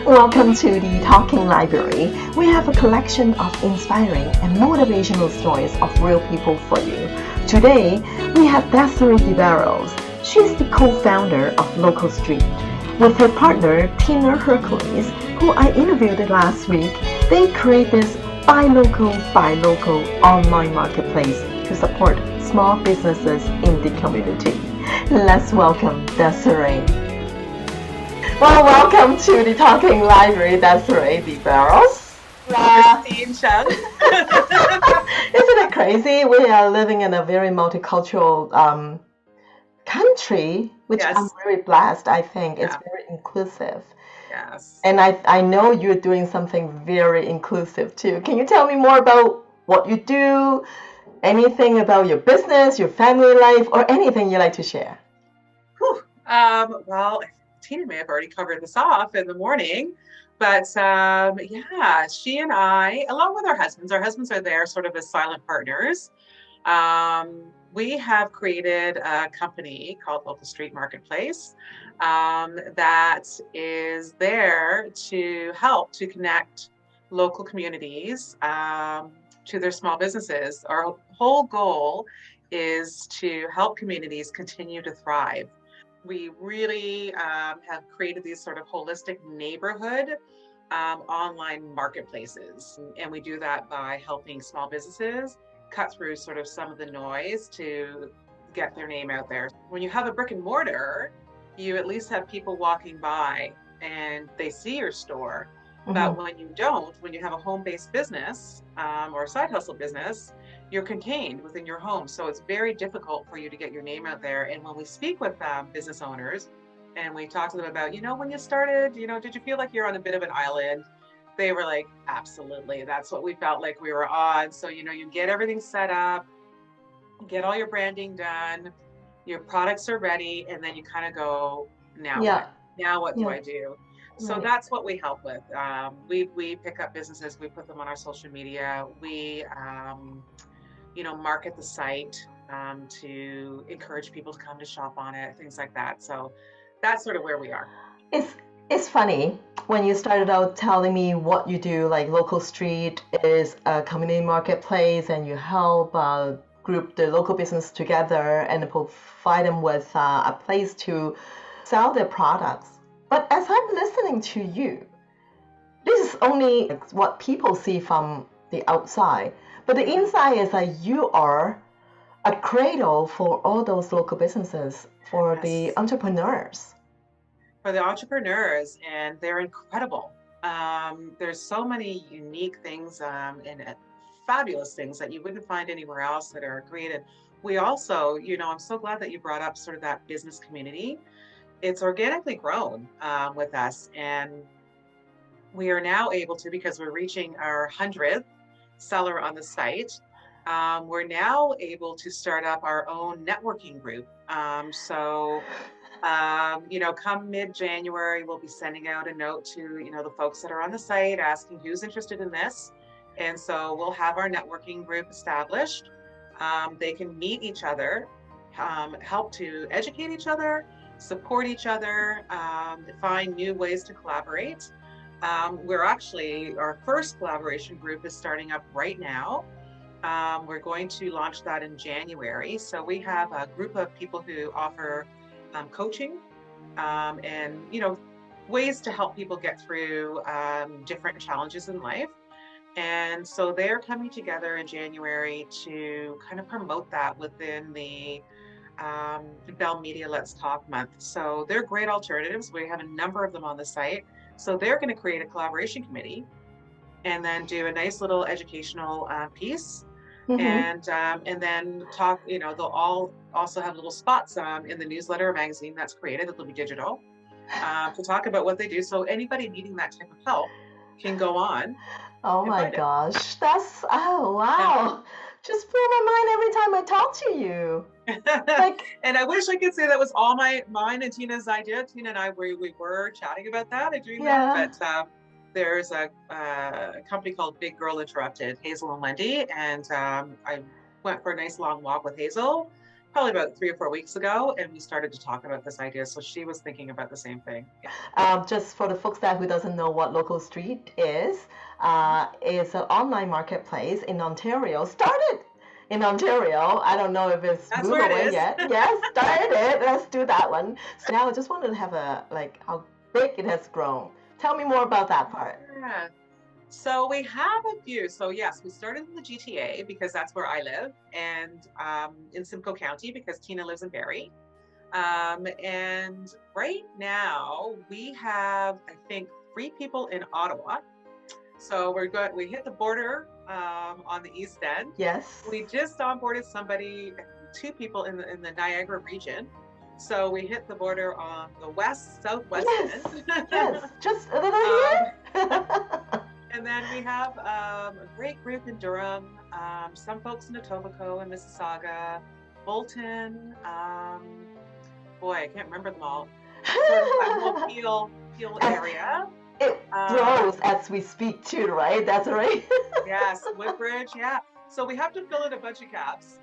Welcome to the Talking Library. We have a collection of inspiring and motivational stories of real people for you. Today, we have Desiree de Barros. She's the co-founder of Localstreet. With her partner, Tina Hercules, who I interviewed last week, they create this buy local online marketplace to support small businesses in the community. Let's welcome Desiree. Well, welcome to the Talking Library, Desiree de Barros. Christine Cheung. Isn't it crazy? We are living in a very multicultural country, which Yes. I'm very blessed, I think. It's Yeah. very inclusive. Yes. And I know you're doing something very inclusive too. Can you tell me more about what you do, anything about your business, your family life, or anything you'd like to share? Well, Tina may have already covered this off in the morning, but yeah, she and I, along with our husbands are there sort of as silent partners. We have created a company called Local Street Marketplace that is there to help to connect local communities to their small businesses. Our whole goal is to help communities continue to thrive. We really have created these sort of holistic neighborhood online marketplaces. And we do that by helping small businesses cut through sort of some of the noise to get their name out there. When you have a brick and mortar, you at least have people walking by and they see your store. But when you don't, when you have a home-based business or a side hustle business, you're contained within your home. So it's very difficult for you to get your name out there. And when we speak with business owners and we talk to them about, when you started, did you feel like you're on a bit of an island? They were like, absolutely. That's what we felt like we were on. So, you get everything set up, get all your branding done, your products are ready, and then you kind of go, now what do I do? So that's what we help with. We pick up businesses, we put them on our social media, we market the site to encourage people to come to shop on it, things like that. So that's sort of where we are. It's funny when you started out telling me what you do, like Local Street is a community marketplace and you help group the local business together and provide them with a place to sell their products. But as I'm listening to you, this is only what people see from the outside. But the inside is that you are a cradle for all those local businesses, for the entrepreneurs. For the entrepreneurs, and they're incredible. There's so many unique things and fabulous things that you wouldn't find anywhere else that are created. We also, I'm so glad that you brought up sort of that business community. It's organically grown with us, and we are now able to, because we're reaching our 100th seller on the site, we're now able to start up our own networking group. Come mid-January, we'll be sending out a note to, the folks that are on the site asking who's interested in this. And so we'll have our networking group established. They can meet each other, help to educate each other, support each other, find new ways to collaborate. Our first collaboration group is starting up right now. We're going to launch that in January. So we have a group of people who offer coaching and ways to help people get through different challenges in life. And so they're coming together in January to kind of promote that within the Bell Media Let's Talk month. So they're great alternatives. We have a number of them on the site. So they're going to create a collaboration committee and then do a nice little educational piece. And then talk, they'll all also have little spots in the newsletter or magazine that's created, that'll be digital, to talk about what they do. So anybody needing that type of help can go on. Oh my gosh, wow. Yeah. Just blew my mind every time I talk to you. And I wish I could say that was all mine and Tina's idea. Tina and I, we were chatting about that and doing that, but there's a company called Big Girl Interrupted, Hazel and Wendy, and I went for a nice long walk with Hazel probably about 3 or 4 weeks ago, and we started to talk about this idea. So she was thinking about the same thing. Just for the folks that who doesn't know what Local Street is an online marketplace in Ontario. Started in Ontario. I don't know if it's That's moved where it away is. yet. Yes, started it. Let's do that one. So now I just wanted to have how big it has grown. Tell me more about that part. Yeah. So we have a few. So yes, we started in the GTA because that's where I live, and in Simcoe County because Tina lives in Barrie. And right now we have, I think, 3 people in Ottawa. So we hit the border on the east end. Yes. We just onboarded 2 people in the Niagara region. So we hit the border on the southwest end. Yes, just a little here. And then we have a great group in Durham, some folks in Etobicoke and Mississauga, Bolton. Boy, I can't remember them all. Sort of that whole Peel area. It grows as we speak too, right? That's right. Yes, Woodbridge, yeah. So we have to fill in a bunch of gaps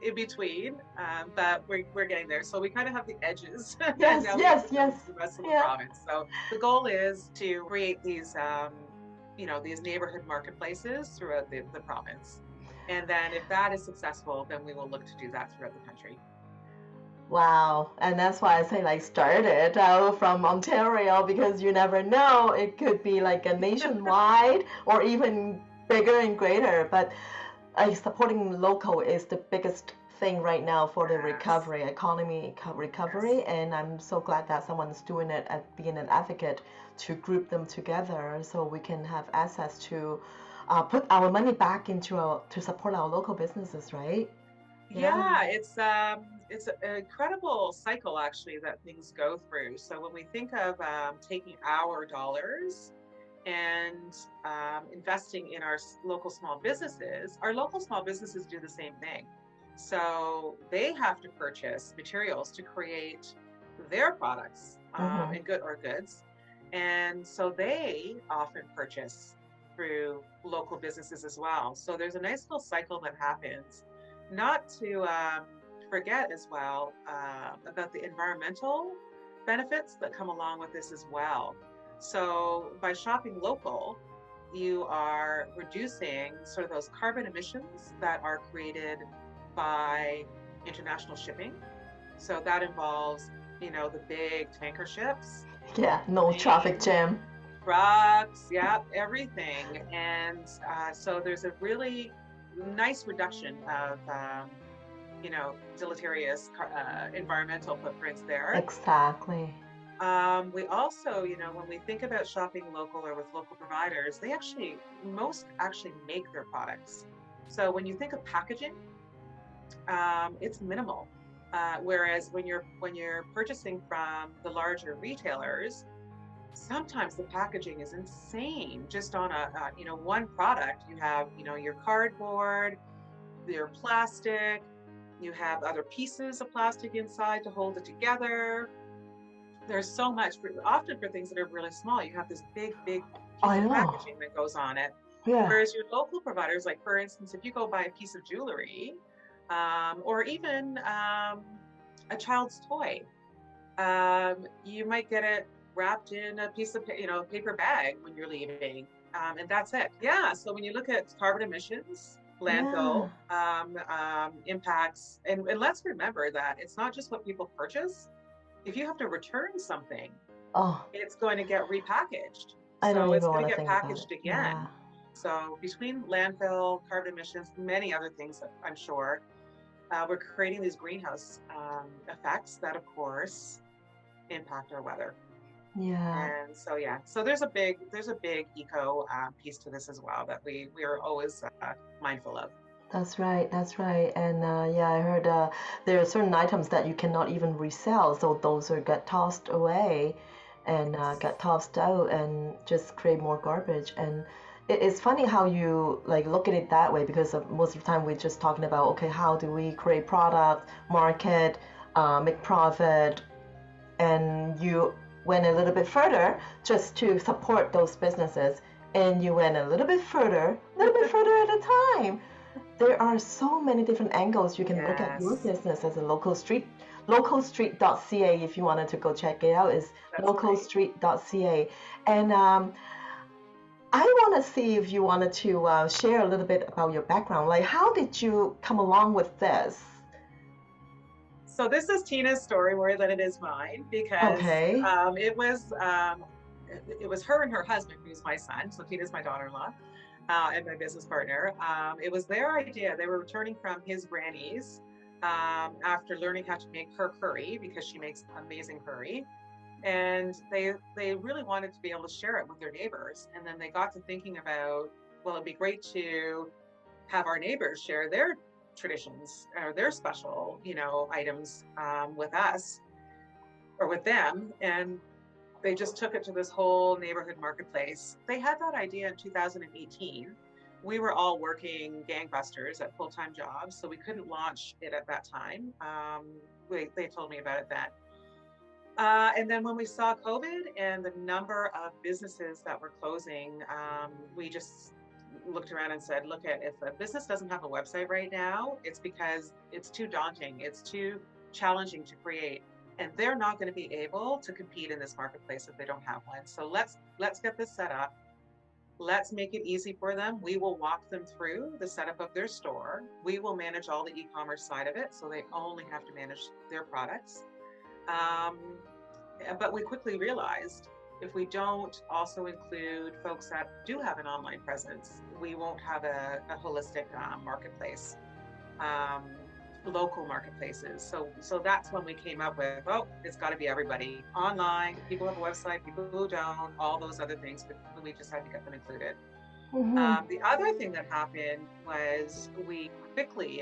in between, but we're getting there. So we kind of have the edges. Yes, yes. The rest of the province. So the goal is to create these, these neighborhood marketplaces throughout the province. And then if that is successful, then we will look to do that throughout the country. Wow. And that's why I say start it out from Ontario, because you never know. It could be like a nationwide or even bigger and greater. But supporting local is the biggest thing right now for the economy recovery. Yes. And I'm so glad that someone's doing it and being an advocate to group them together so we can have access to put our money back to support our local businesses, right? Yeah, it's an incredible cycle actually that things go through. So when we think of taking our dollars and investing in our local small businesses do the same thing. So they have to purchase materials to create their products and goods. And so they often purchase through local businesses as well. So there's a nice little cycle that happens. Not to forget as well about the environmental benefits that come along with this as well. So by shopping local, you are reducing sort of those carbon emissions that are created by international shipping. So that involves, the big tanker ships. Yeah, no traffic jam. Trucks, everything. And so there's a really nice reduction of, deleterious environmental footprints there. Exactly. We also, when we think about shopping local or with local providers, most actually make their products. So when you think of packaging, it's minimal. Whereas when you're purchasing from the larger retailers, sometimes the packaging is insane. Just on one product, you have, your cardboard, your plastic, you have other pieces of plastic inside to hold it together. There's so much, often for things that are really small, you have this big piece of packaging that goes on it. Yeah. Whereas your local providers, like for instance, if you go buy a piece of jewelry, or even a child's toy, you might get it wrapped in a piece of, paper bag when you're leaving, and that's it. Yeah. So when you look at carbon emissions, landfill impacts, and let's remember that it's not just what people purchase. If you have to return something, it's going to get repackaged. So it's going to get packaged again. Yeah. So between landfill, carbon emissions, many other things that I'm sure, we're creating these greenhouse effects that, of course, impact our weather. Yeah. And so there's a big eco piece to this as well that we are always mindful of. That's right. And I heard there are certain items that you cannot even resell, so those get tossed away and get tossed out and just create more garbage. And it's funny how you look at it that way, because most of the time we're just talking about, okay, how do we create product, market, make profit, and you went a little bit further just to support those businesses, and you went a little bit further at a time. there are so many different angles you can look at your Yes, business as a local street. Localstreet.ca, if you wanted to go check it out, is that's great. localstreet.ca. And I want to see if you wanted to share a little bit about your background. Like, how did you come along with this? So this is Tina's story more than it is mine because Okay. it was her and her husband, who's my son. So Tina's my daughter-in-law and my business partner. It was their idea. They were returning from his granny's after learning how to make her curry because she makes amazing curry. And they really wanted to be able to share it with their neighbors. And then they got to thinking about, well, it'd be great to have our neighbors share their traditions or their special, items with us or with them. And they just took it to this whole neighborhood marketplace. They had that idea in 2018. We were all working gangbusters at full-time jobs, so we couldn't launch it at that time. They told me about it then. And then when we saw COVID and the number of businesses that were closing, we just looked around and said, look, if a business doesn't have a website right now, it's because it's too daunting. It's too challenging to create. And they're not going to be able to compete in this marketplace if they don't have one. So let's get this set up. Let's make it easy for them. We will walk them through the setup of their store. We will manage all the e-commerce side of it, so they only have to manage their products. But we quickly realized if we don't also include folks that do have an online presence, we won't have a holistic marketplace, local marketplaces. So that's when we came up with, it's got to be everybody online. People have a website, people who don't, all those other things, but we just had to get them included. Mm-hmm. The other thing that happened was we quickly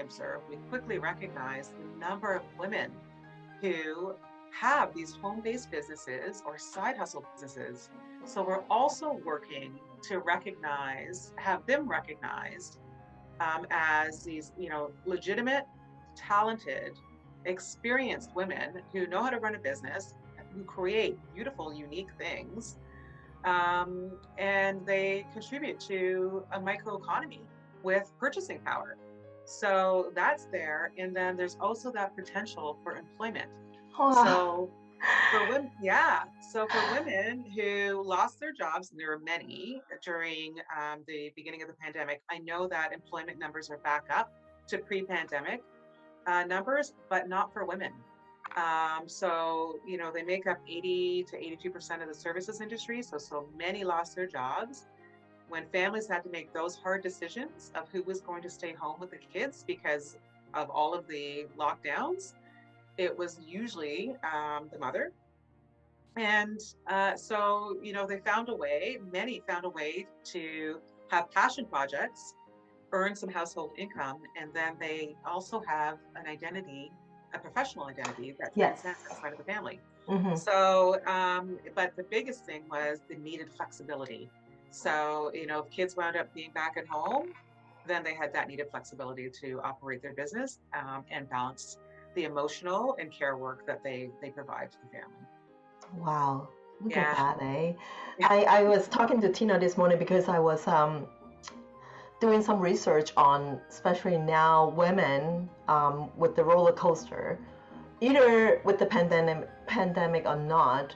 recognized the number of women who have these home-based businesses or side hustle businesses. So we're also working to have them recognized as these, legitimate, talented, experienced women who know how to run a business, who create beautiful, unique things, and they contribute to a microeconomy with purchasing power. So that's there. And then there's also that potential for employment. So for women, So for women who lost their jobs, and there were many during the beginning of the pandemic, I know that employment numbers are back up to pre-pandemic numbers, but not for women. So they make up 80 to 82% of the services industry. So many lost their jobs. When families had to make those hard decisions of who was going to stay home with the kids because of all of the lockdowns, it was usually the mother. And so, many found a way to have passion projects, earn some household income, and then they also have an identity, a professional identity that transcends outside of the family. Mm-hmm. So, but the biggest thing was the needed flexibility. So, if kids wound up being back at home, then they had that needed flexibility to operate their business and balance the emotional and care work that they provide to the family. Wow, look at that, eh? I was talking to Tina this morning because I was doing some research on, especially now, women with the roller coaster, either with the pandemic or not,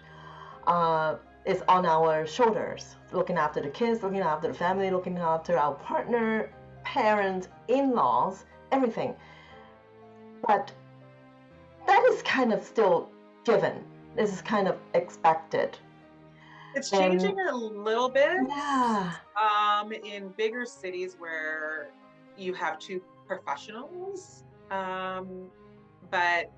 is on our shoulders, looking after the kids, looking after the family, looking after our partner, parents, in-laws, everything. But that is kind of still given. This is kind of expected. It's changing a little bit. Yeah. In bigger cities where you have two professionals. But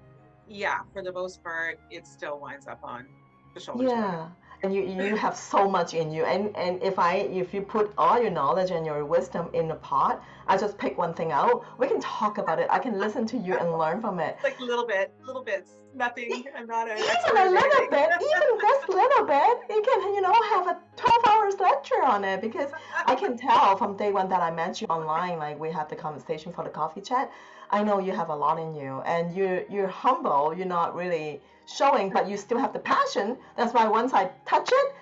yeah, for the most part, it still winds up on the shoulders. Yeah. And you have so much in you, and if you put all your knowledge and your wisdom in a pot, I just pick one thing out. We can talk about it. I can listen to you and learn from it. Like little bits, nothing. I'm not an expert. Even a little bit, even this little bit, you can have a 12 hours lecture on it, because I can tell from day one that I met you online, like we had the conversation for the coffee chat. I know you have a lot in you, and you're humble. You're not really showing, but you still have the passion. That's why once I touch it,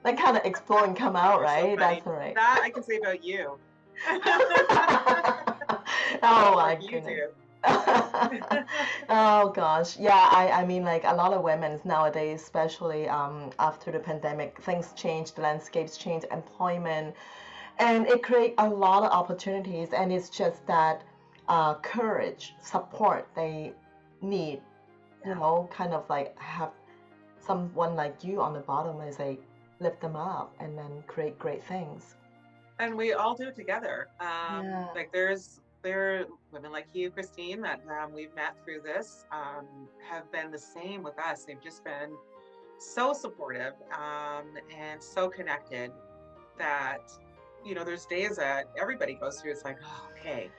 that kind of explode and come out, right? So that's right. That I can say about you. Oh What my work you goodness. do. Oh gosh, yeah. I mean, like a lot of women nowadays, especially after the pandemic, things change, the landscapes change, employment, and it creates a lot of opportunities. And it's just that courage, support they need. You Yeah. know, kind of like have someone like you on the bottom as they lift them up and then create great things. And we all do it together. Yeah. Like there are women like you, Christine, that we've met through this, have been the same with us. They've just been so supportive, and so connected that, there's days that everybody goes through. It's like, oh, okay,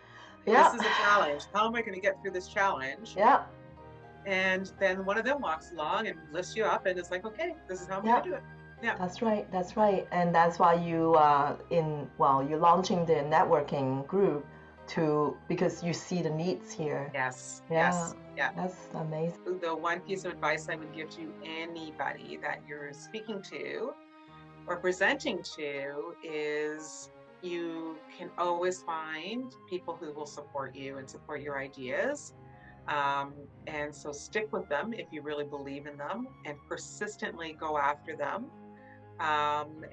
this Yeah. is a challenge. How am I going to get through this challenge? Yeah. And then one of them walks along and lifts you up, and it's like, okay, this is how I'm Yeah. going to do it. Yeah. That's right. That's right. And that's why you're launching the networking group because you see the needs here. Yes. Yeah. Yes. Yeah. That's amazing. The one piece of advice I would give to anybody that you're speaking to or presenting to is you can always find people who will support you and support your ideas. And so stick with them if you really believe in them, and persistently go after them.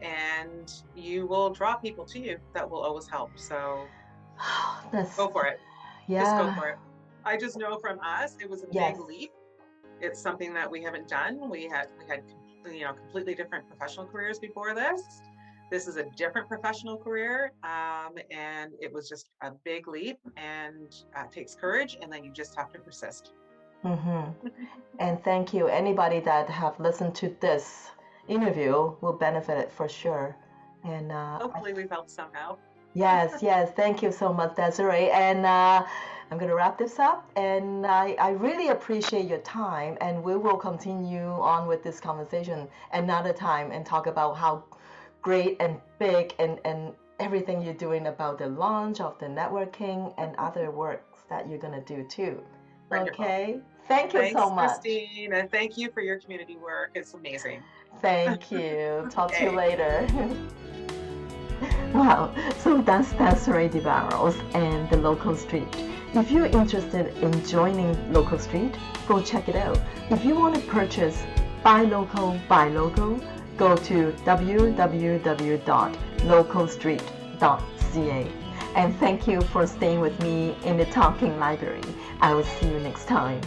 And you will draw people to you that will always help. So go for it. Just go Yeah. for it. I just know from us, it was a Yes. big leap. It's something that we haven't done. We had completely different professional careers before this. This is a different professional career, and it was just a big leap, and takes courage, and then you just have to persist. Mm-hmm. And thank you. Anybody that have listened to this interview will benefit it for sure. And Hopefully we've helped somehow. yes, yes. Thank you so much, Desiree. And I'm going to wrap this up. And I really appreciate your time. And we will continue on with this conversation another time and talk about how great and big and everything you're doing about the launch of the networking and other works that you're going to do too. Wonderful. Okay. Thank you Thanks, so much. Christine, and thank you for your community work. It's amazing. Thank you. Talk to you Okay. later. Wow, so that's Desiree de Barros and the Local Street. If you're interested in joining Local Street, go check it out. If you want to purchase Buy Local, Buy Local, go to www.localstreet.ca. And thank you for staying with me in the Talking Library. I will see you next time.